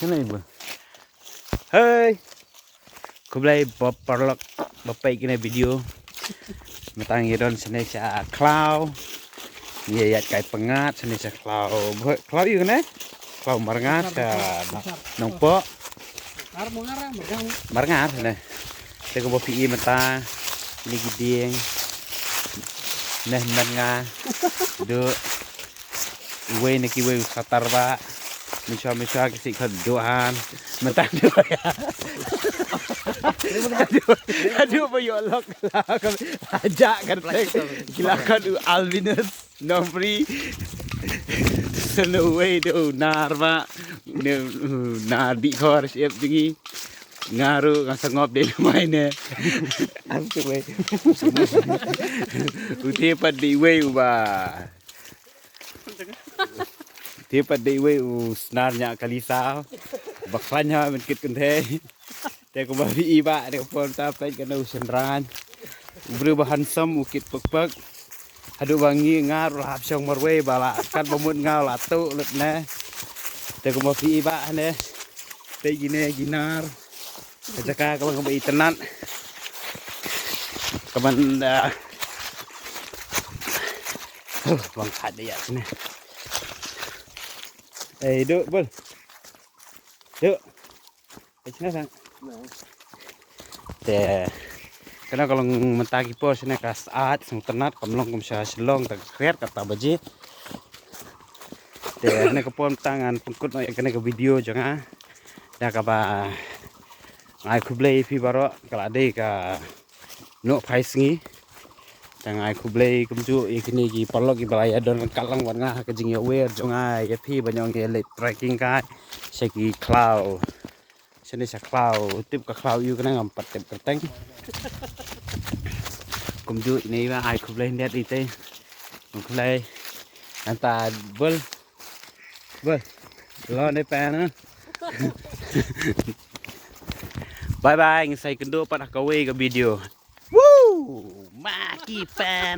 Sini ibu. Hei, aku beli bapak kena video. Matang idon sini saya cloud. Iya ya kayak pengat sini saya cloud. Cloud itu kan? Cloud marangat saya nompo. Marangat sini. Saya mau pi mata ini giding. Nah menga. Do. Iwe neki iwe satar pak. Misal kasi kaduan mentang dua ya. Aduh bayolok ajak kan gilakan albinus nombri senaway do narma nadi khor siap tinggi ngaruh ngasangop deh mainnya ampe we utipat di we ubah Tiap dewe senarnya kalisa baklanya menkit kente te ko babi iba de pon tapay kana usenran ubru bahansam ukit pek adu wangi ngar lahap syong marwe bala kan bamut ngal atu letne te ko babi iba ne te gine ginar kajaka ka bang tenan kaman bang ada ya sini. Duk, bol. Duk. Sini sang. Karena kalau mentagi pos ini kas at, sung tenat, kamlong kumsa selong, tak kreat kata baji. Ini kepon tangan pengkut no kena ke video jangan. Dah kapa ngai kublai pi baro kalau ada ka no price ngi. Jangan aku beli kumju ikini ki palok ki balaya don kalang warna kejing ya wer jonga ya pi banyong ki let trekking kai seki cloud sini sa cloud tip ka cloud yu kana ngampat tip kerteng kumju ini lah aku beli net ite beli anta bol lo ne pa na bye bye ngisai kendo pada kawe ke video. Woo! Maki fan.